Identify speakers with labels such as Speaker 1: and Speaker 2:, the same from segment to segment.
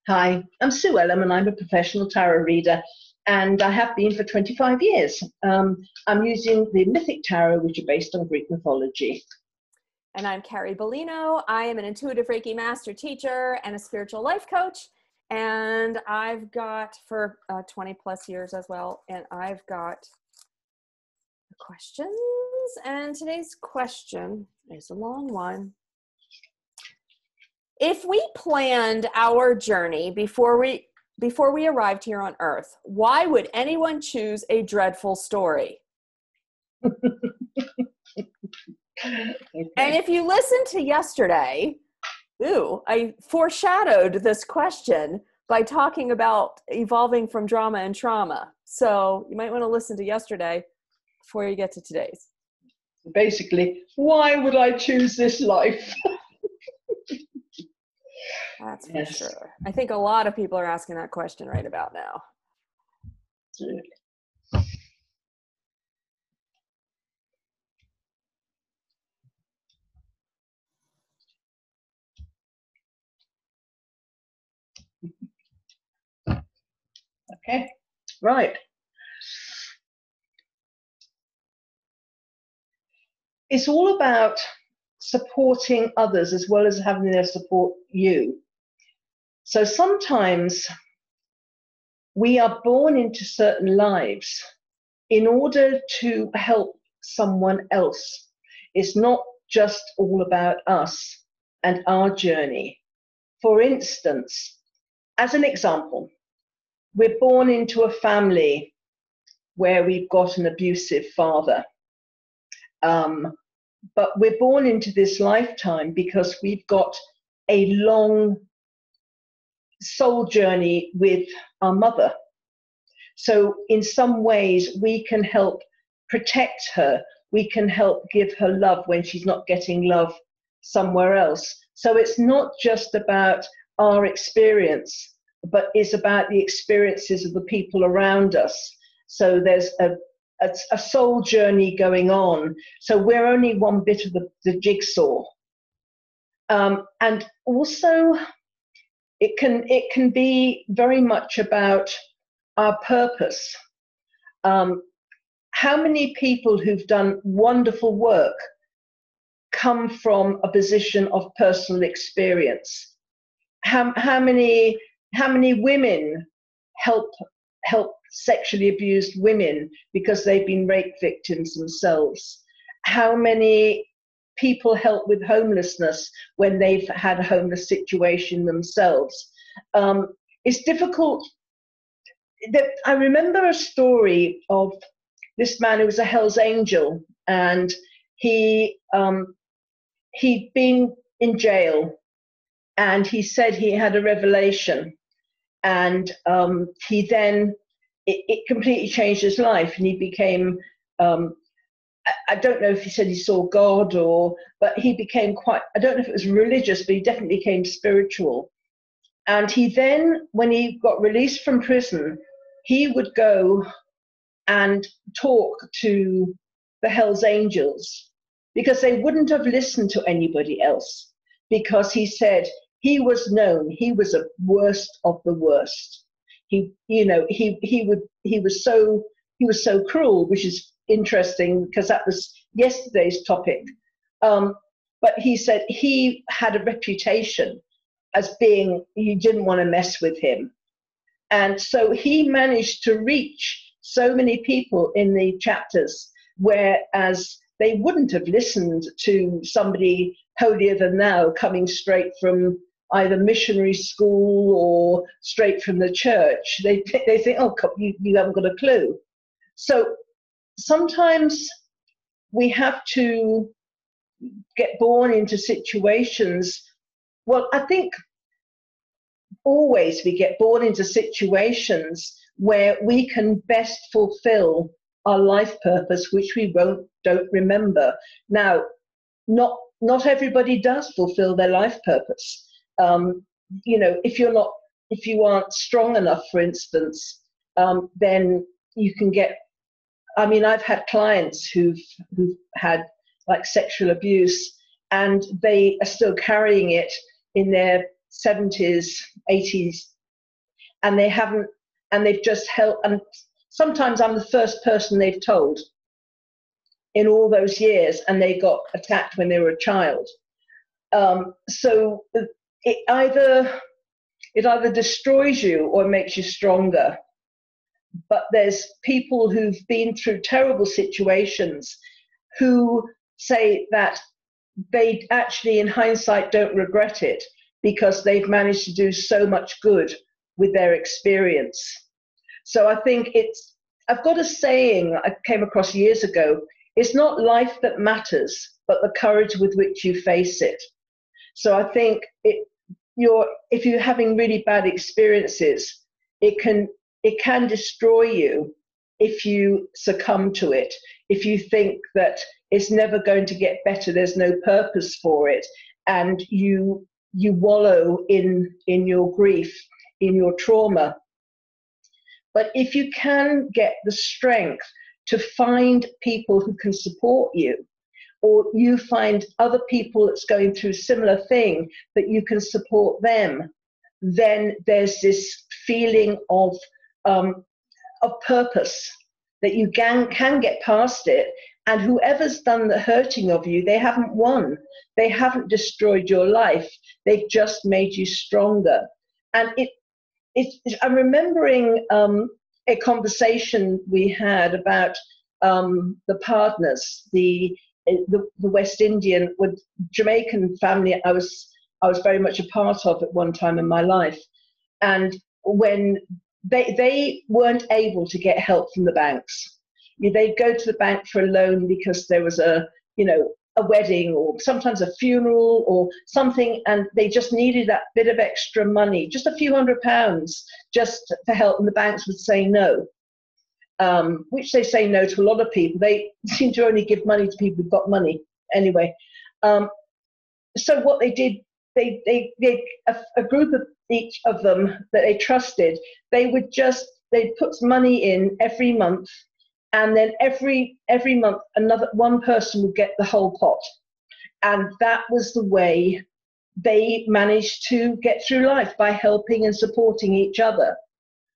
Speaker 1: Hi, I'm Sue Ellam and I'm a professional tarot reader, and I have been for 25 years. I'm using the Mythic Tarot, which are based on Greek mythology.
Speaker 2: And I'm Carrie Beleno. I am an intuitive Reiki master teacher and a spiritual life coach. And I've got for 20 plus years as well. And I've got questions. And today's question is a long one. If we planned our journey before we arrived here on Earth, why would anyone choose a dreadful story?
Speaker 1: Okay.
Speaker 2: And if you listened to yesterday, I foreshadowed this question by talking about evolving from drama and trauma. So you might want to listen to yesterday before you get to today's.
Speaker 1: Basically, why would I choose this life?
Speaker 2: That's for sure. I think a lot of people are asking that question right about now.
Speaker 1: Absolutely. Okay, right. It's all about supporting others as well as having them support you. So sometimes we are born into certain lives in order to help someone else. It's not just all about us and our journey. For instance, as an example, we're born into a family where we've got an abusive father. But we're born into this lifetime because we've got a long soul journey with our mother. So in some ways, we can help protect her. We can help give her love when she's not getting love somewhere else. So it's not just about our experience, but it's about the experiences of the people around us. So there's a soul journey going on. So we're only one bit of the jigsaw. And also, it can be very much about our purpose. How many people who've done wonderful work come from a position of personal experience? How many women help sexually abused women because they've been rape victims themselves? How many people help with homelessness when they've had a homeless situation themselves? It's difficult. I remember a story of this man who was a Hell's Angel, and he'd been in jail, and he said he had a revelation, and he then it completely changed his life, and he became I don't know if he said he saw God but he became quite, I don't know if it was religious, but he definitely became spiritual. And he then, when he got released from prison, he would go and talk to the Hell's Angels because they wouldn't have listened to anybody else, because he said he was known, he was the worst of the worst. He was so cruel, which is interesting because that was yesterday's topic. But he said he had a reputation as being, you didn't want to mess with him. And so he managed to reach so many people in the chapters, whereas they wouldn't have listened to somebody holier than thou coming straight from either missionary school or straight from the church. They think, oh, you haven't got a clue. So sometimes we have to get born into situations. Well, I think always we get born into situations where we can best fulfill our life purpose, which we don't remember. Now, not everybody does fulfill their life purpose. If you aren't strong enough, for instance, then you can get. I mean, I've had clients who've had like sexual abuse, and they are still carrying it in their 70s, 80s, and they haven't, and they've just helped. And sometimes I'm the first person they've told in all those years, and they got attacked when they were a child. So it either destroys you or makes you stronger. But there's people who've been through terrible situations who say that they actually, in hindsight, don't regret it because they've managed to do so much good with their experience. So I think I've got a saying I came across years ago: it's not life that matters, but the courage with which you face it. So I think if you're having really bad experiences, it can destroy you if you succumb to it. If you think that it's never going to get better, there's no purpose for it, and you wallow in your grief, in your trauma. But if you can get the strength to find people who can support you, or you find other people that's going through a similar thing that you can support them, then there's this feeling of purpose, that you can get past it. And whoever's done the hurting of you, they haven't won. They haven't destroyed your life. They've just made you stronger. And I'm remembering a conversation we had about the partners, the West Indian with Jamaican family I was very much a part of at one time in my life. And when they weren't able to get help from the banks, they'd go to the bank for a loan because there was a wedding or sometimes a funeral or something, and they just needed that bit of extra money, just a few £100 just for help, and the banks would say no. Which they say no to a lot of people. They seem to only give money to people who've got money anyway. So what they did, a group of each of them that they trusted, they'd put money in every month, and then every month another one person would get the whole pot. And that was the way they managed to get through life, by helping and supporting each other.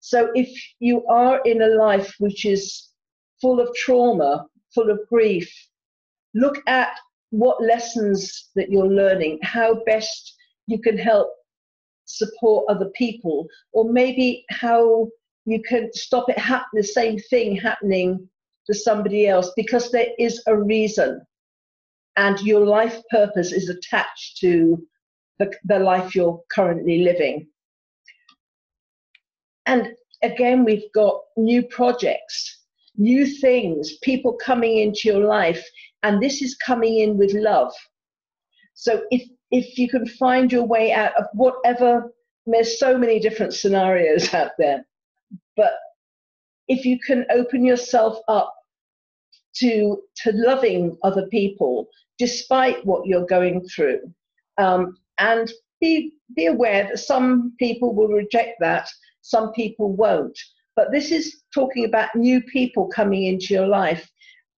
Speaker 1: So if you are in a life which is full of trauma, full of grief, look at what lessons that you're learning, how best you can help support other people, or maybe how you can stop the same thing happening to somebody else, because there is a reason, and your life purpose is attached to the life you're currently living. And again, we've got new projects, new things, people coming into your life, and this is coming in with love. So if you can find your way out of whatever, there's so many different scenarios out there, but if you can open yourself up to loving other people despite what you're going through, and be aware that some people will reject that, some people won't. But this is talking about new people coming into your life.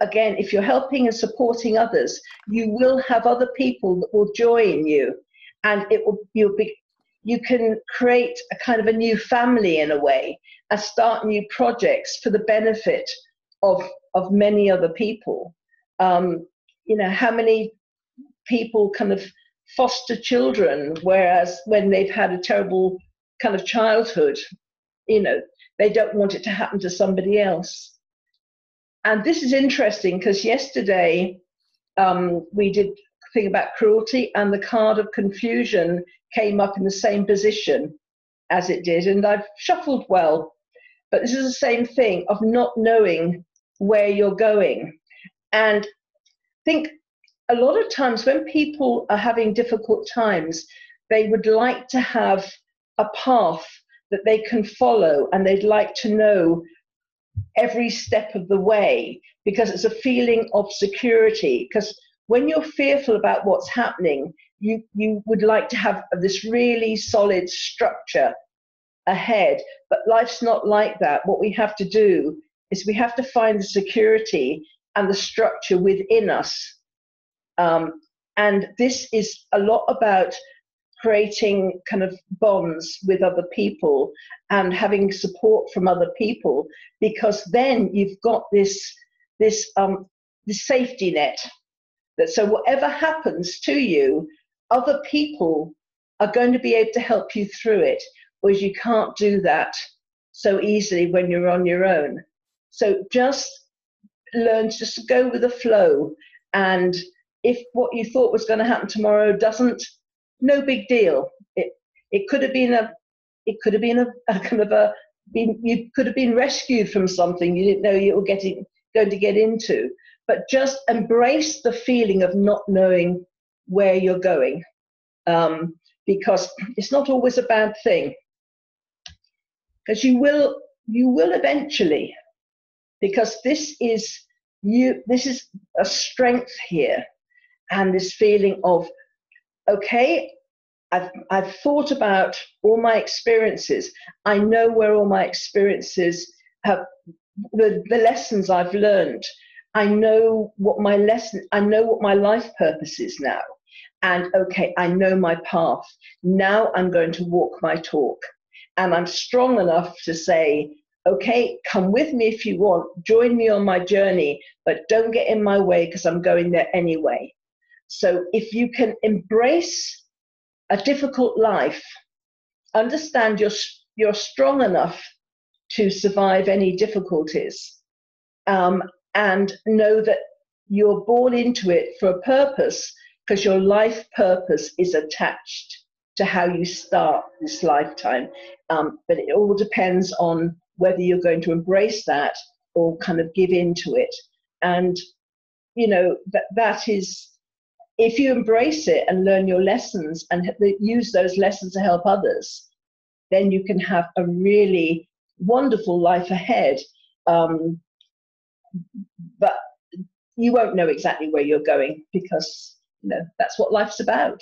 Speaker 1: Again, if you're helping and supporting others, you will have other people that will join you, and you can create a kind of a new family in a way, and start new projects for the benefit of many other people. How many people kind of foster children, whereas when they've had a terrible kind of childhood, they don't want it to happen to somebody else. And this is interesting because yesterday we did a thing about cruelty, and the card of confusion came up in the same position as it did, and I've shuffled well, but this is the same thing of not knowing where you're going. And I think a lot of times when people are having difficult times, they would like to have a path that they can follow, and they'd like to know every step of the way, because it's a feeling of security. Because when you're fearful about what's happening, you would like to have this really solid structure ahead, but life's not like that. What we have to do is we have to find the security and the structure within us. And this is a lot about creating kind of bonds with other people and having support from other people, because then you've got this safety net, that so whatever happens to you, other people are going to be able to help you through it, whereas you can't do that so easily when you're on your own. So just learn to just go with the flow, and if what you thought was going to happen tomorrow doesn't, no big deal. It could have been a kind of a, you could have been rescued from something you didn't know you were going to get into. But just embrace the feeling of not knowing where you're going, because it's not always a bad thing. Because you will eventually, because this is a strength here, and this feeling of, okay, I've thought about all my experiences. I know where all my experiences have, the lessons I've learned. I know what my life purpose is now. And okay, I know my path. Now I'm going to walk my talk. And I'm strong enough to say, okay, come with me if you want, join me on my journey, but don't get in my way because I'm going there anyway. So if you can embrace a difficult life, understand you're strong enough to survive any difficulties, and know that you're born into it for a purpose, because your life purpose is attached to how you start this lifetime. But it all depends on whether you're going to embrace that or kind of give into it. And, you know, that is, if you embrace it and learn your lessons and use those lessons to help others, then you can have a really wonderful life ahead. But you won't know exactly where you're going, because, you know, that's what life's about,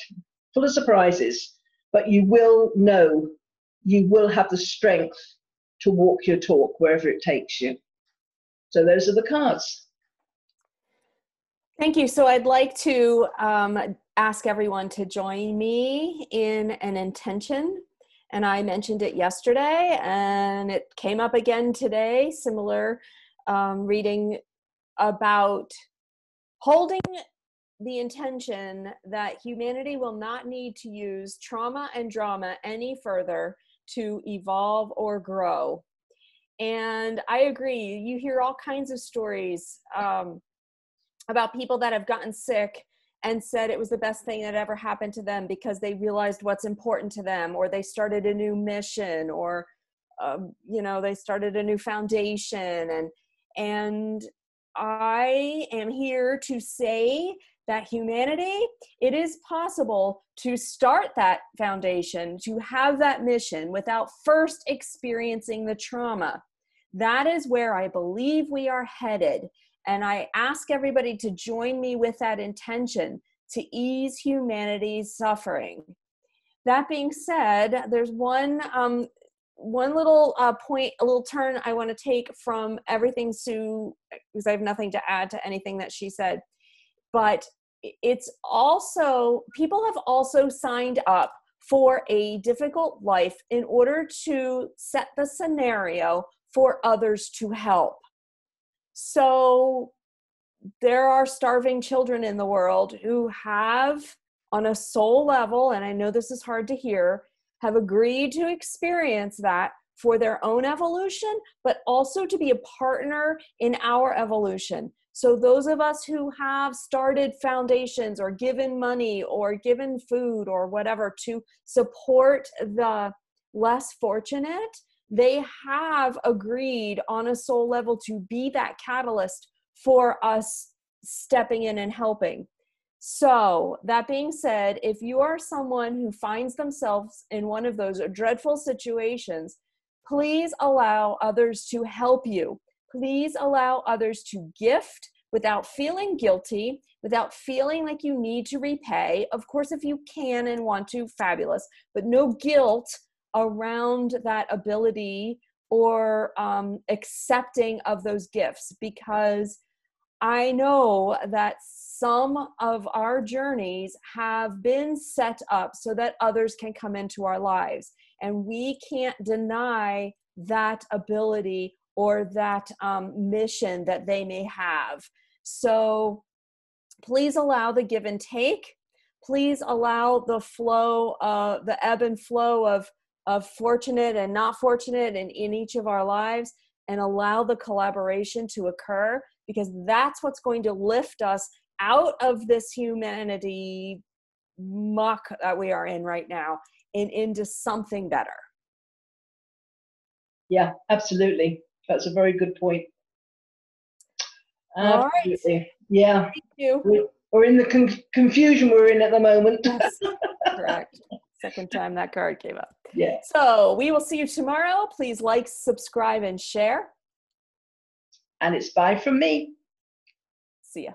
Speaker 1: full of surprises. But you will know, you will have the strength to walk your talk wherever it takes you. So those are the cards.
Speaker 2: Thank you. So I'd like to ask everyone to join me in an intention. And I mentioned it yesterday, and it came up again today, similar reading about holding the intention that humanity will not need to use trauma and drama any further to evolve or grow. And I agree. You hear all kinds of stories about people that have gotten sick and said it was the best thing that ever happened to them because they realized what's important to them, or they started a new mission, or they started a new foundation. And I am here to say that humanity, it is possible to start that foundation, to have that mission without first experiencing the trauma. That is where I believe we are headed. And I ask everybody to join me with that intention to ease humanity's suffering. That being said, there's one little point, a little turn I want to take from everything Sue, because I have nothing to add to anything that she said. But it's also, people have also signed up for a difficult life in order to set the scenario for others to help. So there are starving children in the world who have, on a soul level, and I know this is hard to hear, have agreed to experience that for their own evolution, but also to be a partner in our evolution. So those of us who have started foundations or given money or given food or whatever to support the less fortunate, they have agreed on a soul level to be that catalyst for us stepping in and helping. So that being said, if you are someone who finds themselves in one of those dreadful situations, please allow others to help you. Please allow others to gift without feeling guilty, without feeling like you need to repay. Of course, if you can and want to, fabulous, but no guilt around that ability or accepting of those gifts, because I know that some of our journeys have been set up so that others can come into our lives. And we can't deny that ability or that mission that they may have. So please allow the give and take. Please allow the flow, the ebb and flow of fortunate and not fortunate in each of our lives, and allow the collaboration to occur, because that's what's going to lift us out of this humanity muck that we are in right now and into something better.
Speaker 1: Yeah, absolutely. That's a very good point. Absolutely.
Speaker 2: All right.
Speaker 1: Yeah.
Speaker 2: Thank you.
Speaker 1: We're in the confusion we're in at the moment.
Speaker 2: Yes, correct. Second time that card came up.
Speaker 1: Yeah.
Speaker 2: So we will see you tomorrow. Please like, subscribe, and share.
Speaker 1: And it's bye from me.
Speaker 2: See ya.